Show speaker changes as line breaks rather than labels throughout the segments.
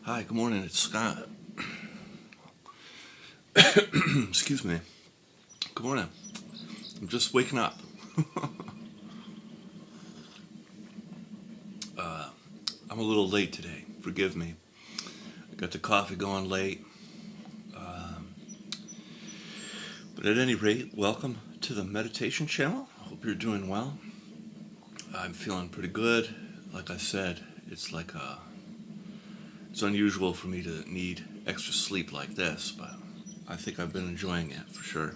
Hi, good morning. It's Scott. Excuse me. Good morning. I'm just waking up. I'm a little late today. Forgive me. I got the coffee going late. But at any rate, welcome to the meditation channel. I hope you're doing well. I'm feeling pretty good. Like I said, it's unusual for me to need extra sleep like this, but I think I've been enjoying it for sure.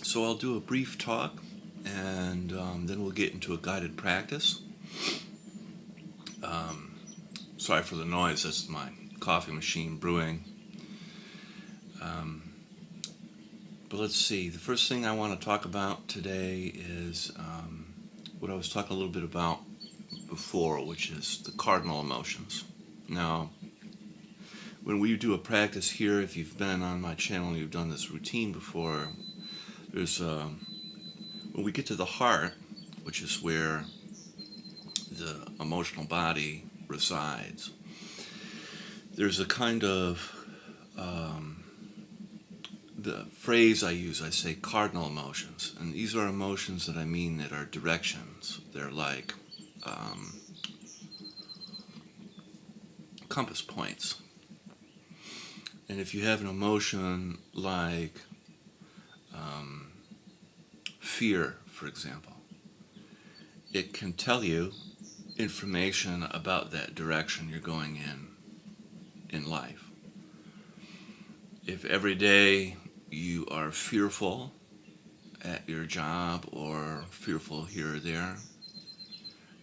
So I'll do a brief talk, and then we'll get into a guided practice. Sorry for the noise. That's my coffee machine brewing. But let's see. The first thing I want to talk about today is what I was talking a little bit about before, which is the cardinal emotions. Now, when we do a practice here, if you've been on my channel and you've done this routine before, there's when we get to the heart, which is where the emotional body resides, there's a kind of the phrase I use, I say cardinal emotions. And these are emotions that I mean that are directions. They're like compass points. And if you have an emotion like fear, for example, it can tell you information about that direction you're going in life. If every day you are fearful at your job or fearful here or there,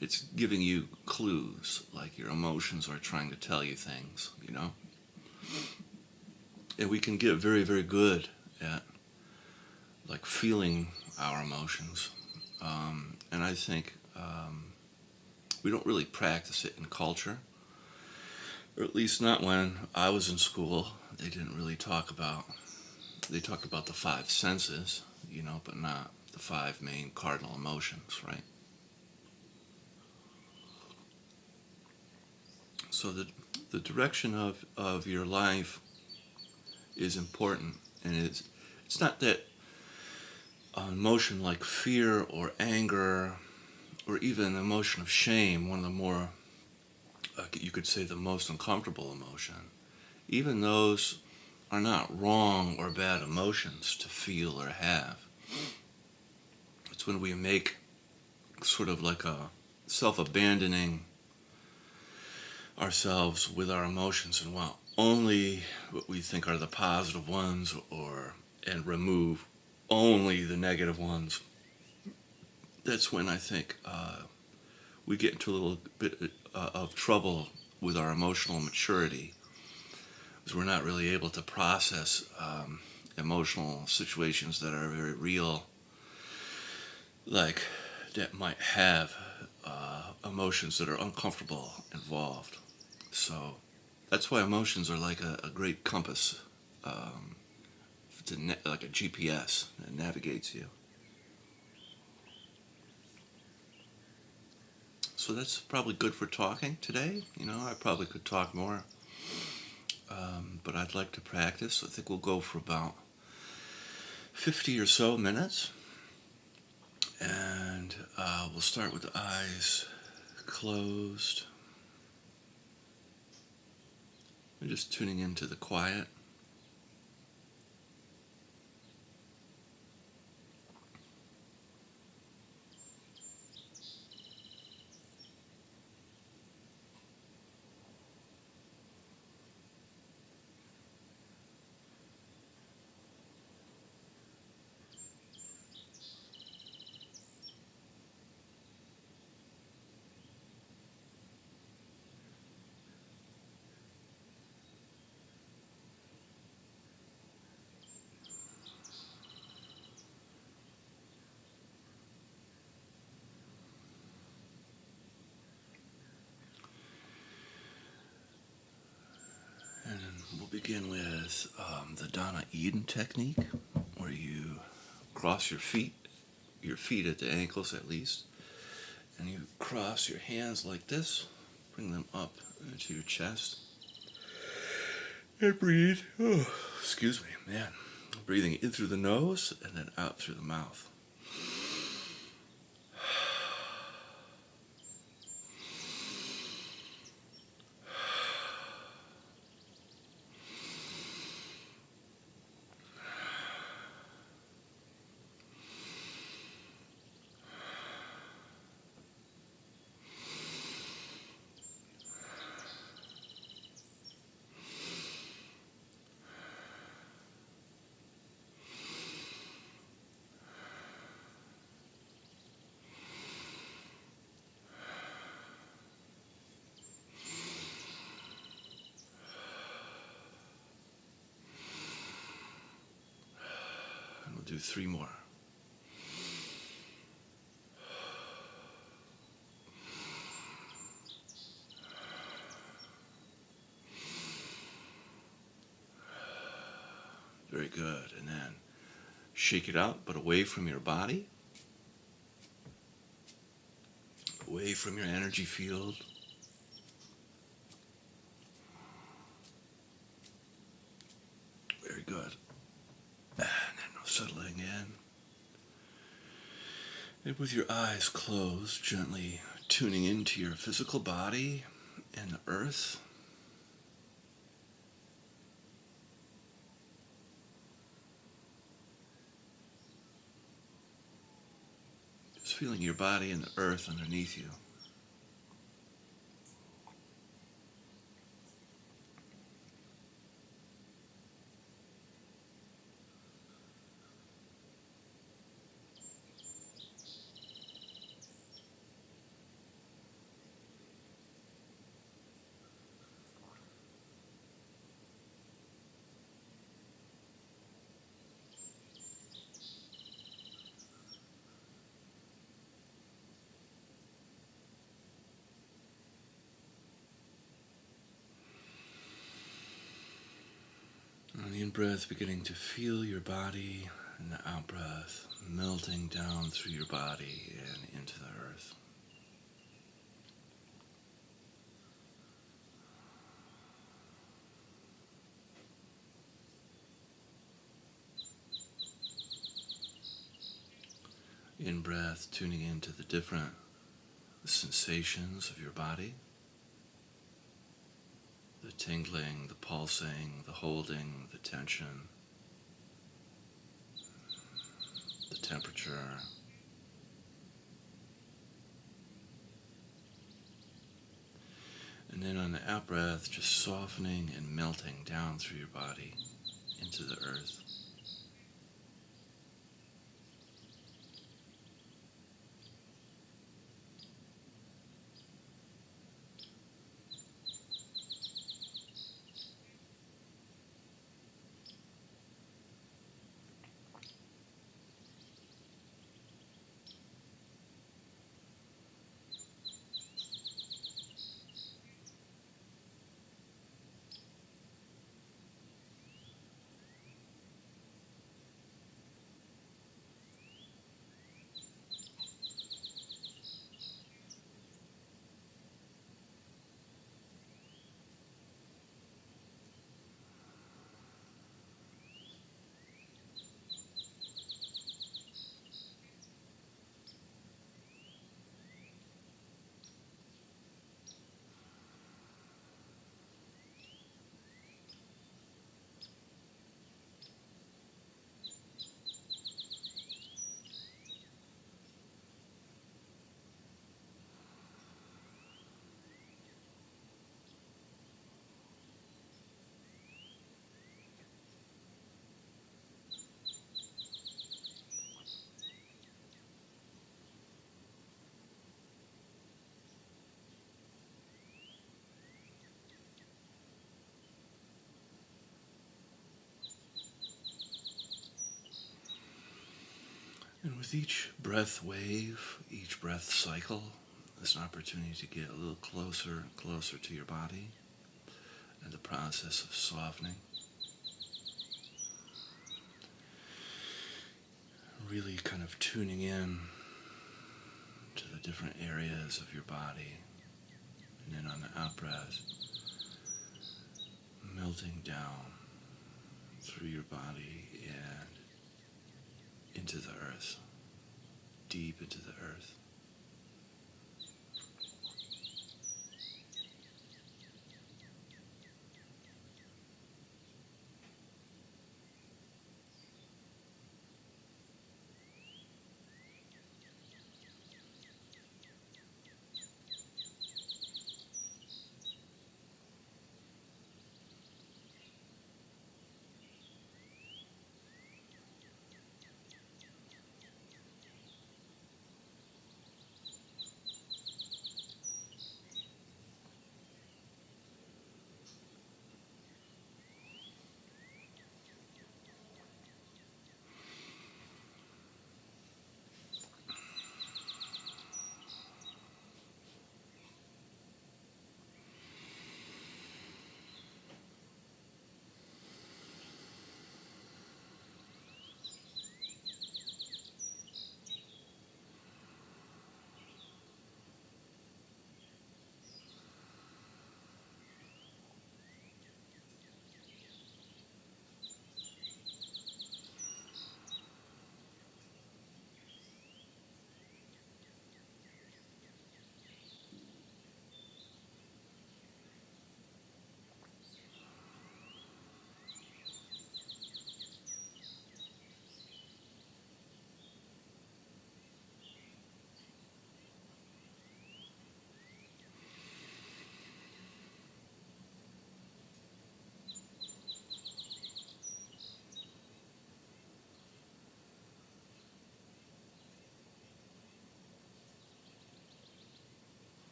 it's giving you clues, like your emotions are trying to tell you things, you know? And we can get very, very good at like feeling our emotions. And I think we don't really practice it in culture, or at least not when I was in school. They didn't really they talked about the five senses, but not the five main cardinal emotions, right? So the direction of your life is important, and it's not that emotion like fear or anger or even the emotion of shame, one of the more, you could say, the most uncomfortable emotion. Even those are not wrong or bad emotions to feel or have. It's when we make sort of like a self-abandoning ourselves with our emotions and want only what we think are the positive ones, and remove only the negative ones. That's when I think we get into a little bit of trouble with our emotional maturity, because we're not really able to process emotional situations that are very real, like that might have emotions that are uncomfortable involved. So that's why emotions are like a great compass, like a GPS that navigates you. So that's probably good for talking today. I probably could talk more, but I'd like to practice. I think we'll go for about 50 or so minutes. And we'll start with the eyes closed. We're just tuning into the quiet. And then we'll begin with the Donna Eden technique, where you cross your feet at the ankles at least, and you cross your hands like this. Bring them up into your chest. And breathe. Oh, excuse me, man. Breathing in through the nose and then out through the mouth. And we'll do 3 more. Very good. And then shake it out, but away from your body, away from your energy field. Very good. And then settling in. And with your eyes closed, gently tuning into your physical body and the earth. Just feeling your body and the earth underneath you. On the in-breath, beginning to feel your body, and the out-breath melting down through your body and into the earth. In-breath, tuning into the different sensations of your body. The tingling, the pulsing, the holding, the tension, the temperature. And then on the out breath, just softening and melting down through your body into the earth. And with each breath wave, each breath cycle, there's an opportunity to get a little closer and closer to your body and the process of softening. Really kind of tuning in to the different areas of your body. And then on the out breath, melting down through your body and into the earth, deep into the earth.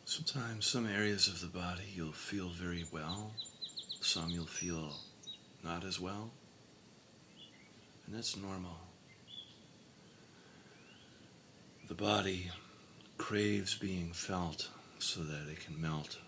Sometimes some areas of the body you'll feel very well, some you'll feel not as well, and that's normal. The body craves being felt so that it can melt.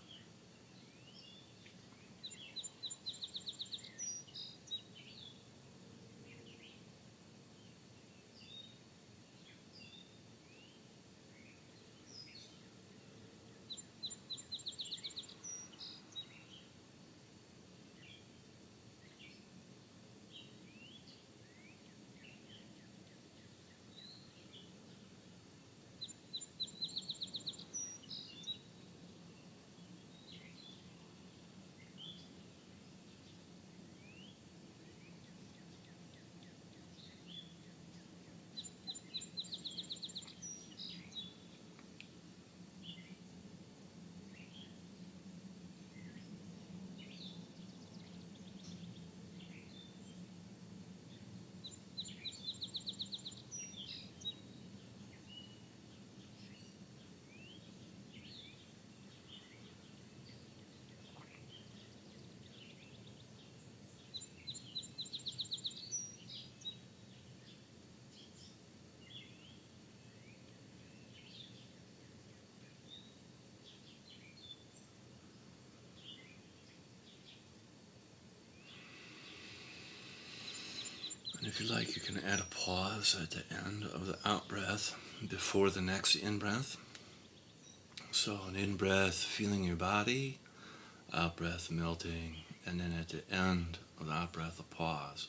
And if you like, you can add a pause at the end of the out breath before the next in breath. So an in breath, feeling your body, out breath, melting, and then at the end of the out breath, a pause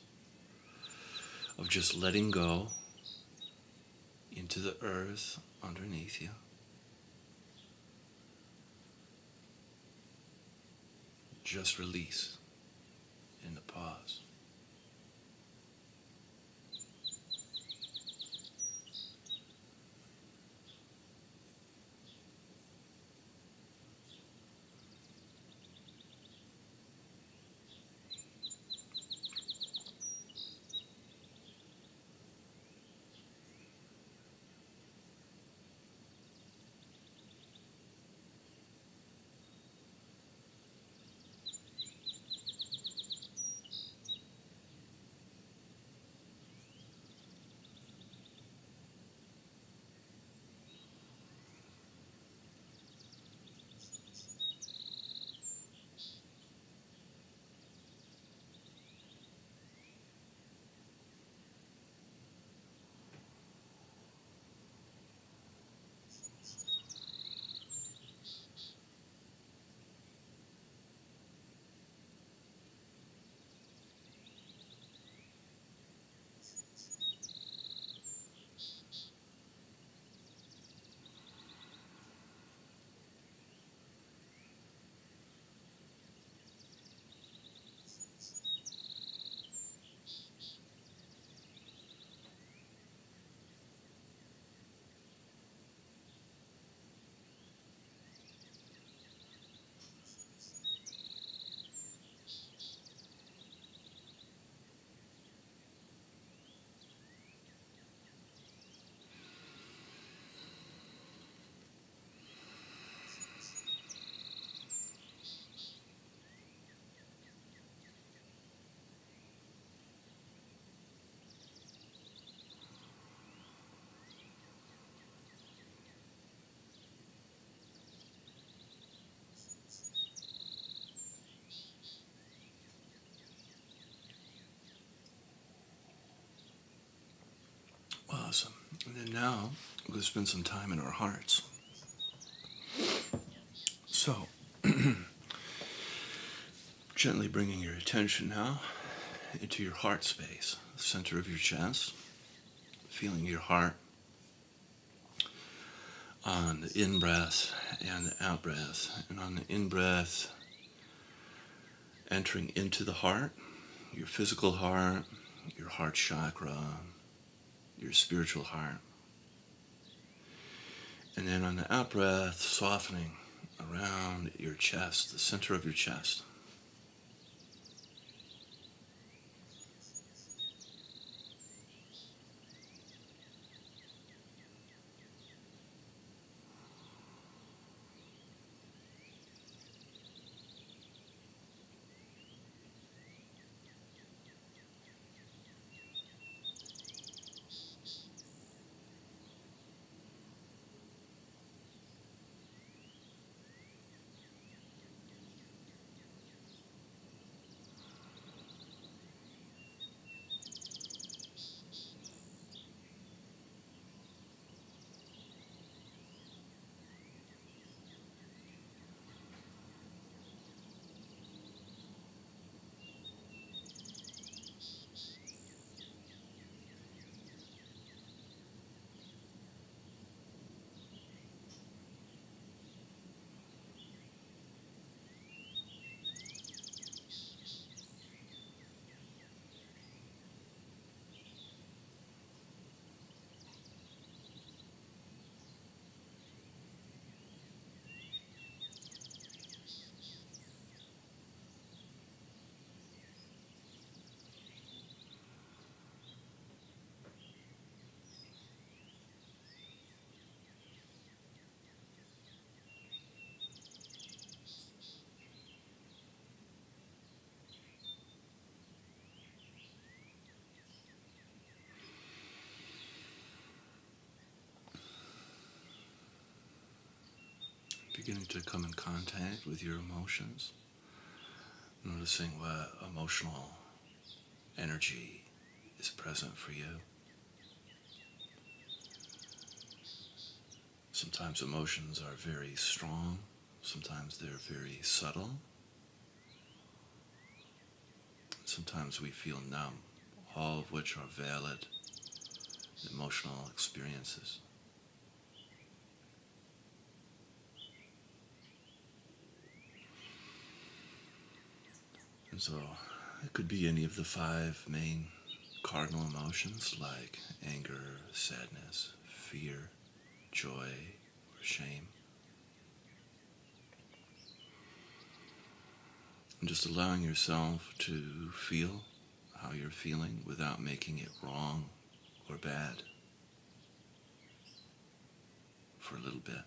of just letting go into the earth underneath you. Just release in the pause. And then now, we're going to spend some time in our hearts. So, gently bringing your attention now into your heart space, the center of your chest, feeling your heart on the in-breath and the out-breath. And on the in-breath, entering into the heart, your physical heart, your heart chakra, your spiritual heart. And then on the out-breath, softening around your chest, the center of your chest. Beginning to come in contact with your emotions, noticing what emotional energy is present for you. Sometimes emotions are very strong, sometimes they're very subtle, sometimes we feel numb, all of which are valid emotional experiences. And so it could be any of the 5 main cardinal emotions like anger, sadness, fear, joy, or shame. And just allowing yourself to feel how you're feeling without making it wrong or bad for a little bit.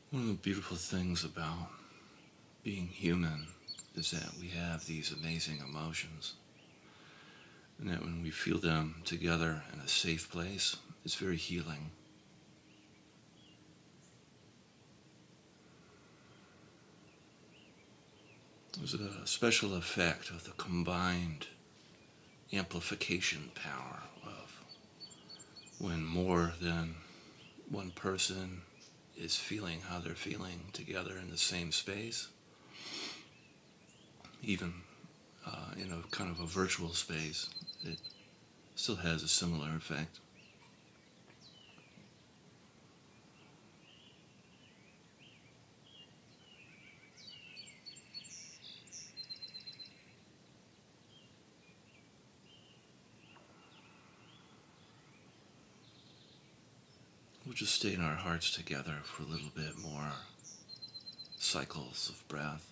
One of the beautiful things about being human is that we have these amazing emotions, and that when we feel them together in a safe place, it's very healing. There's a special effect of the combined amplification power of when more than one person is feeling how they're feeling together in the same space, even in a kind of a virtual space, it still has a similar effect. We'll just stay in our hearts together for a little bit more cycles of breath.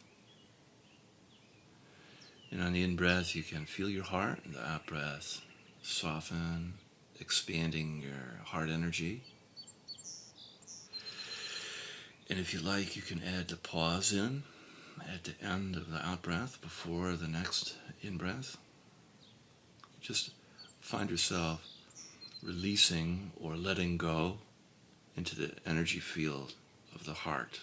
And on the in-breath, you can feel your heart, and the out-breath soften, expanding your heart energy. And if you like, you can add the pause in at the end of the out-breath before the next in-breath. Just find yourself releasing or letting go into the energy field of the heart.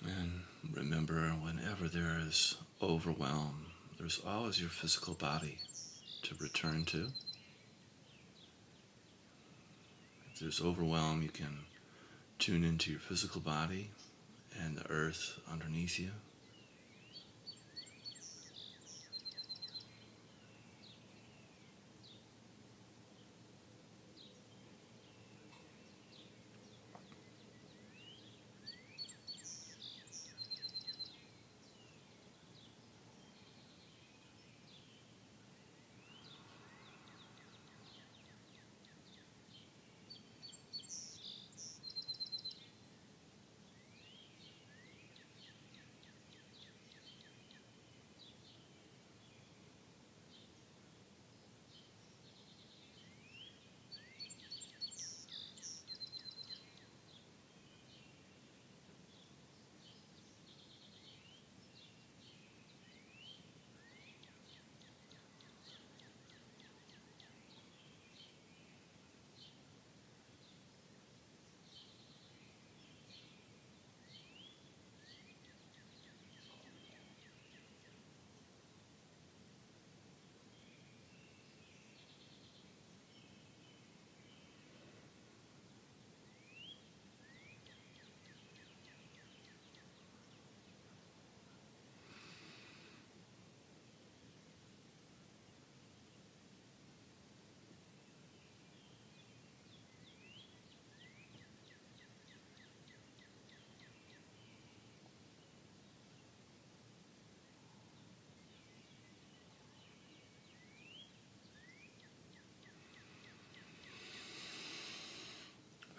And remember, whenever there is overwhelm, there's always your physical body to return to. If there's overwhelm, you can tune into your physical body and the earth underneath you.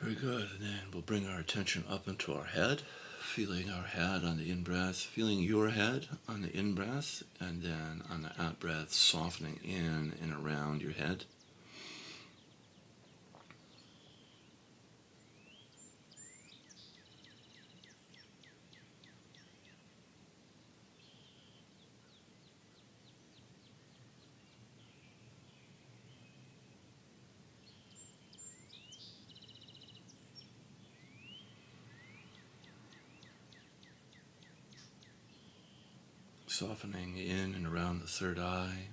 Very good. And then we'll bring our attention up into our head, feeling our head on the in-breath, feeling your head on the in-breath, and then on the out-breath, softening in and around your head. Softening in and around the third eye,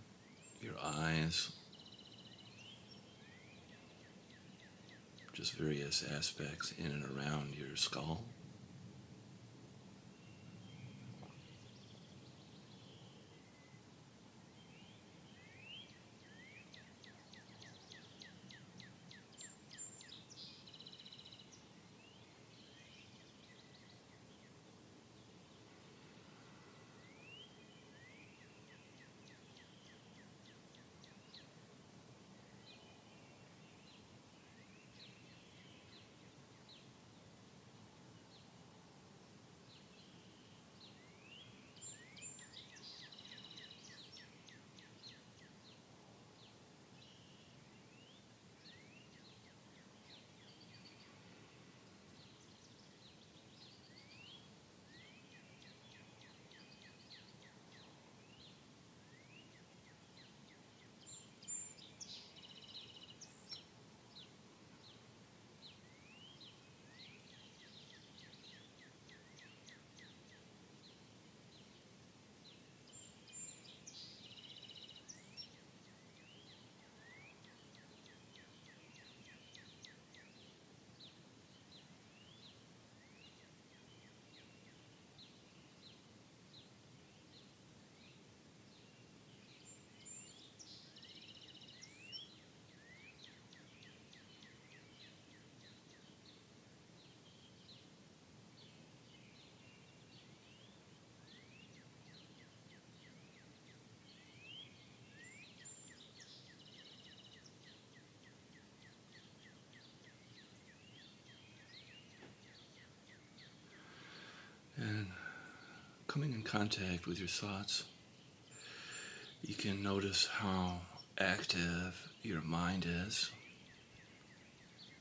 your eyes, just various aspects in and around your skull. And coming in contact with your thoughts, you can notice how active your mind is,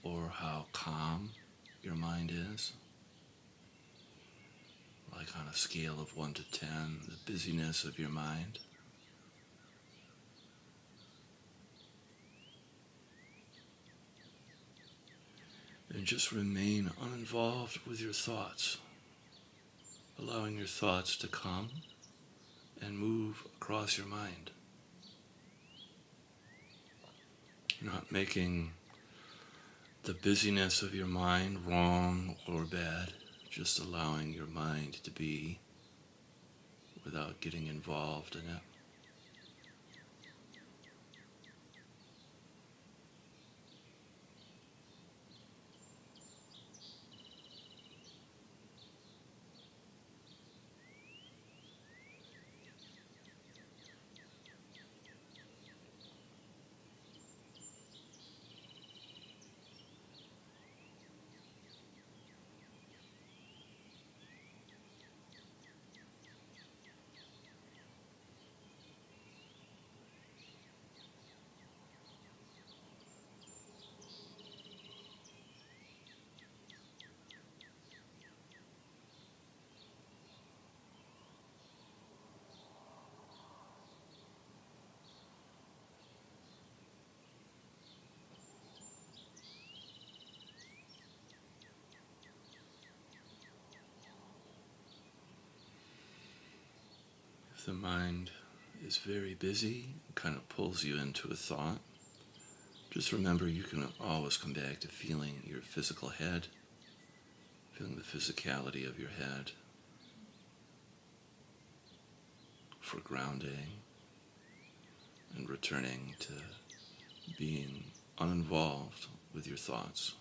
or how calm your mind is. Like on a scale of 1 to 10, the busyness of your mind. And just remain uninvolved with your thoughts, allowing your thoughts to come and move across your mind. Not making the busyness of your mind wrong or bad, just allowing your mind to be without getting involved in it. If the mind is very busy, it kind of pulls you into a thought, just remember you can always come back to feeling your physical head, feeling the physicality of your head for grounding and returning to being uninvolved with your thoughts.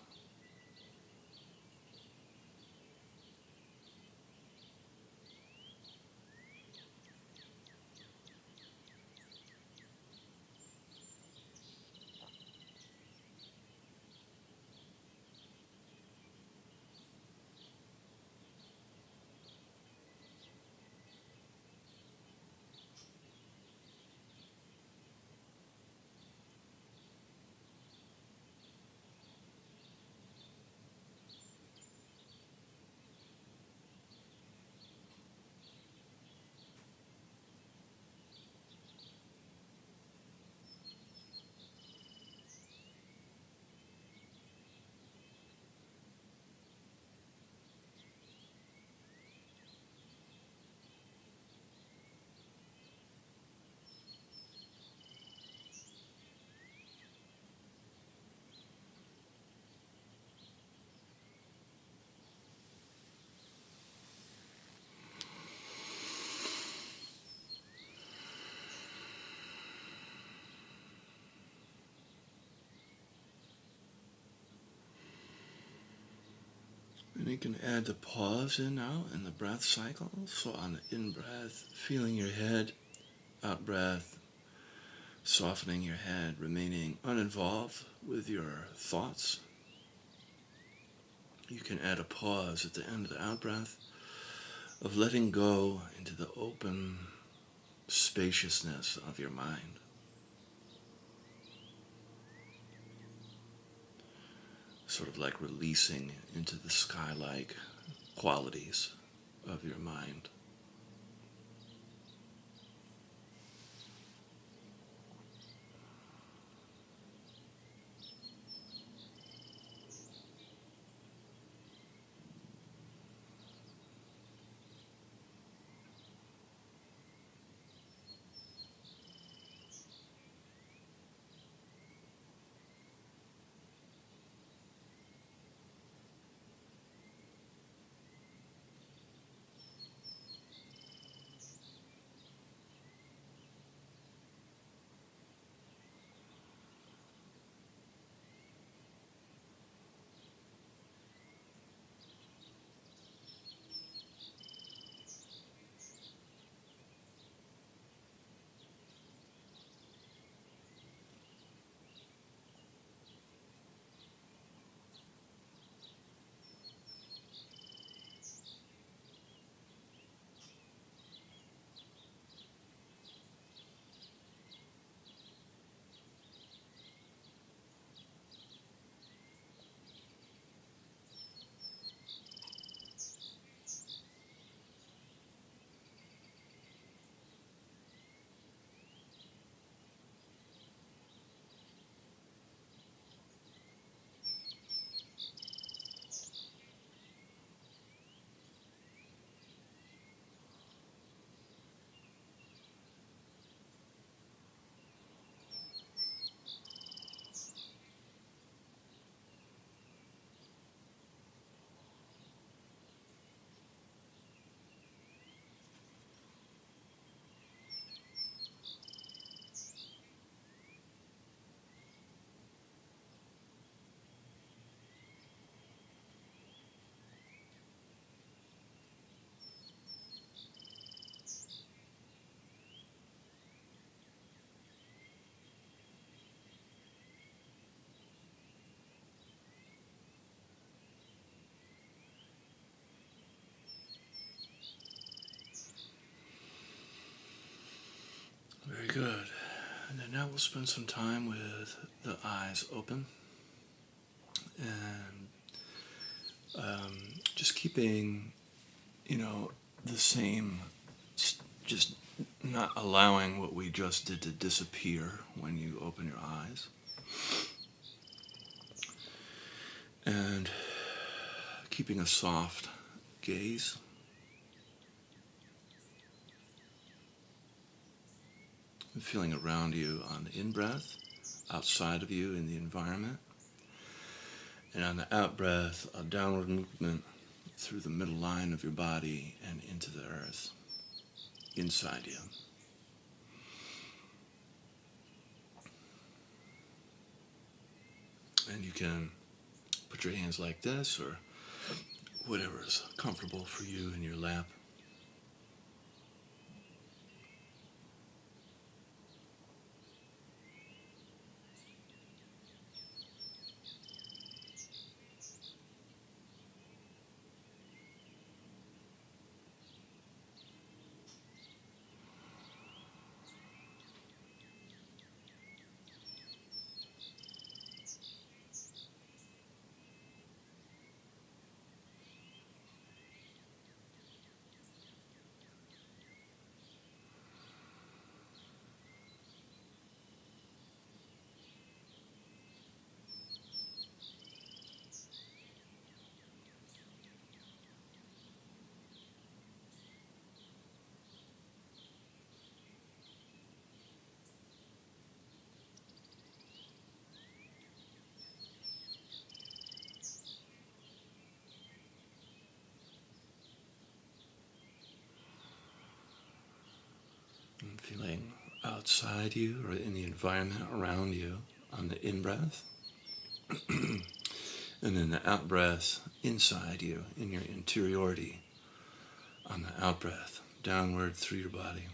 And you can add the pause in now in the breath cycle. So on the in-breath, feeling your head, out-breath, softening your head, remaining uninvolved with your thoughts. You can add a pause at the end of the out-breath of letting go into the open spaciousness of your mind. Sort of like releasing into the sky-like qualities of your mind. Very good. And then now we'll spend some time with the eyes open and just keeping, the same, just not allowing what we just did to disappear when you open your eyes. And keeping a soft gaze. And feeling around you on the in-breath, outside of you in the environment. And on the out-breath, a downward movement through the middle line of your body and into the earth, inside you. And you can put your hands like this or whatever is comfortable for you in your lap. And feeling outside you or in the environment around you on the in-breath. And then the out breath inside you, in your interiority, on the out breath, downward through your body.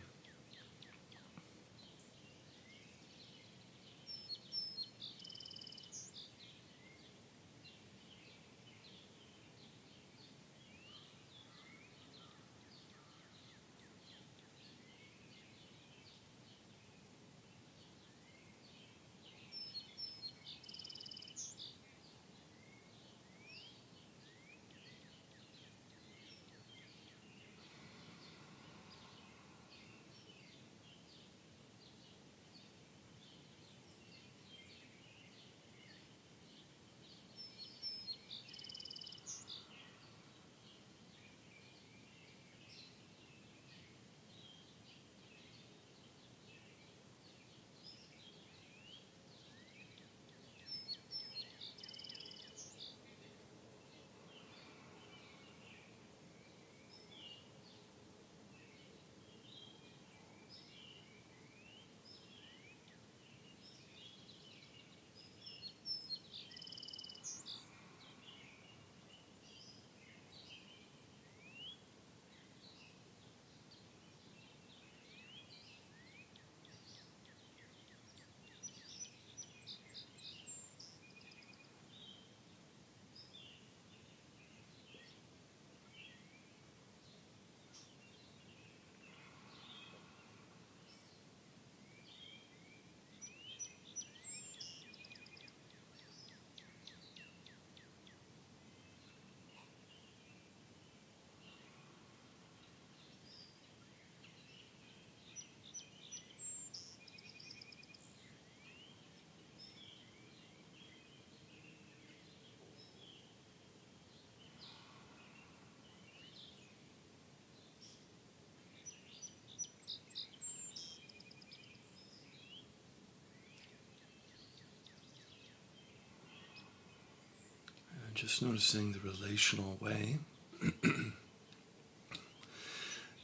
And just noticing the relational way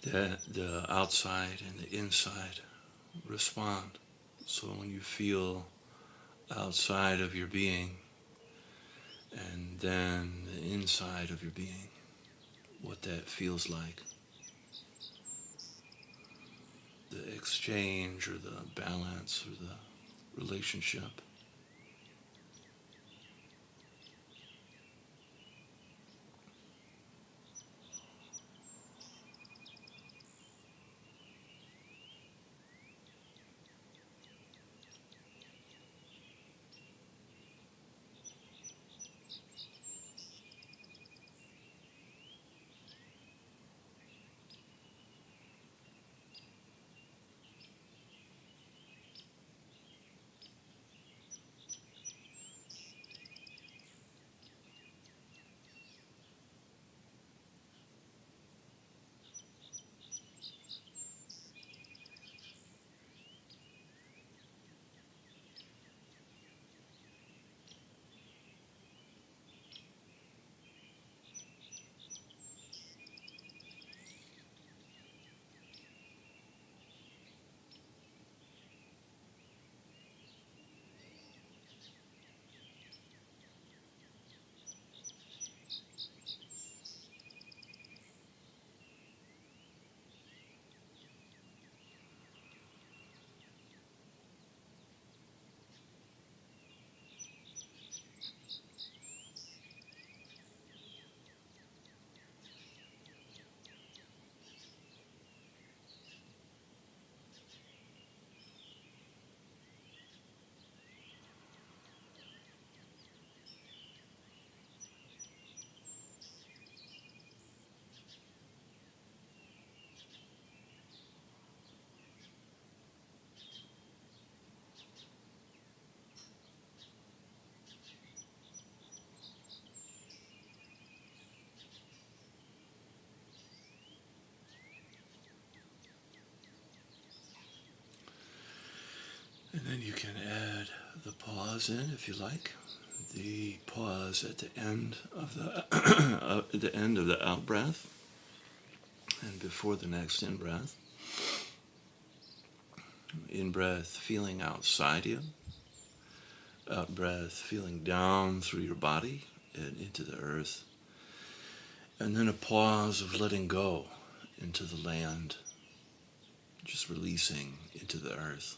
that the outside and the inside respond. So when you feel outside of your being and then the inside of your being, what that feels like, the exchange or the balance or the relationship. And then you can add the pause in if you like. The pause at the end of the at the end of the out breath and before the next in breath. In breath feeling outside you. Out breath feeling down through your body and into the earth. And then a pause of letting go into the land, just releasing into the earth.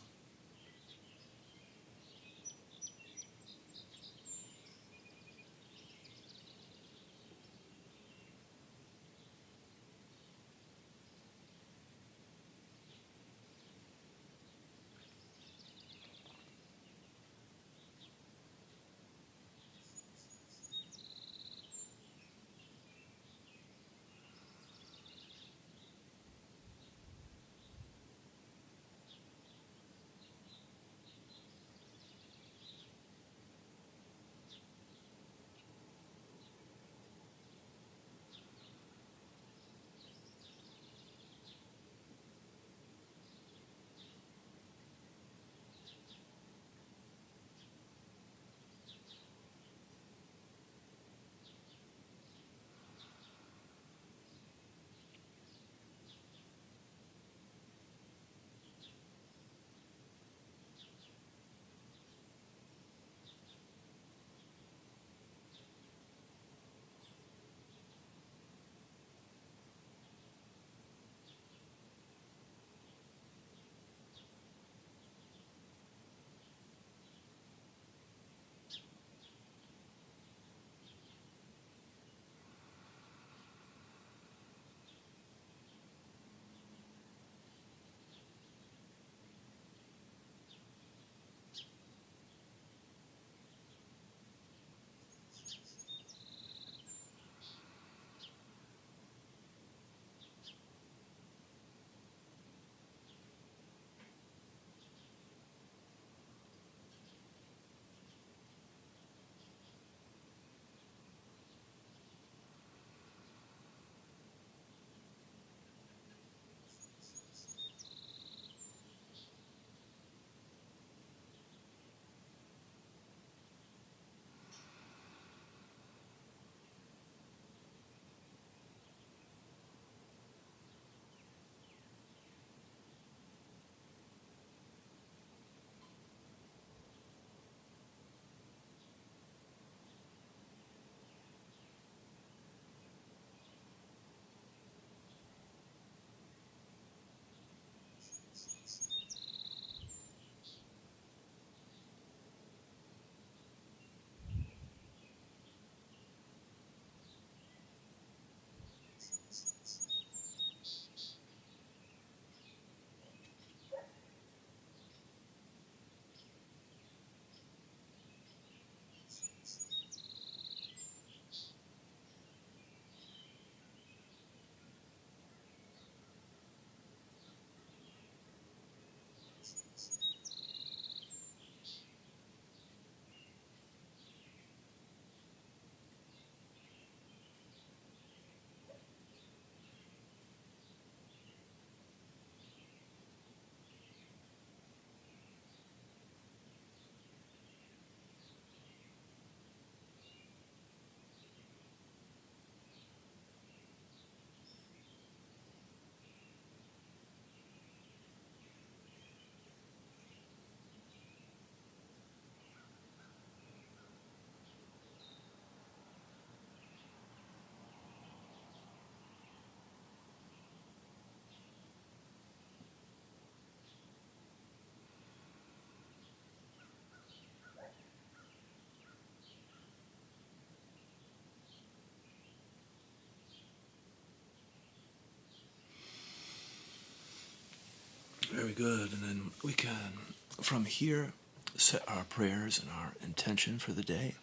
Very good. And then we can, from here, set our prayers and our intention for the day.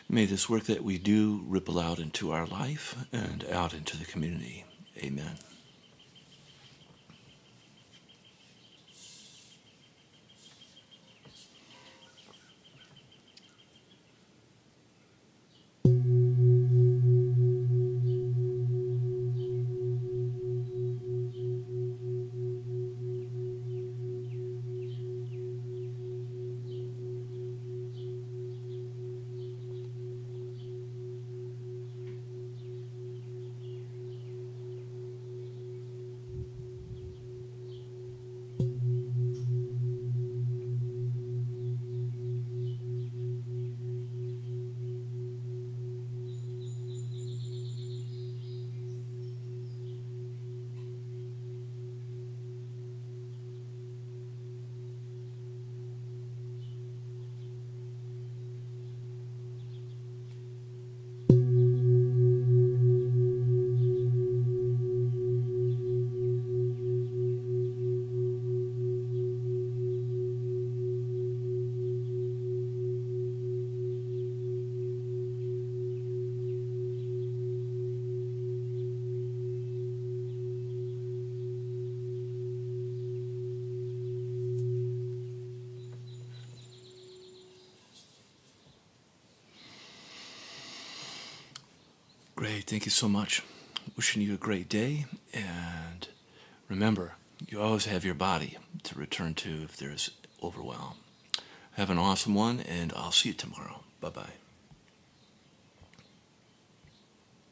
May this work that we do ripple out into our life and out into the community. Amen. Great. Thank you so much. Wishing you a great day. And remember, you always have your body to return to if there's overwhelm. Have an awesome one, and I'll see you tomorrow. Bye bye.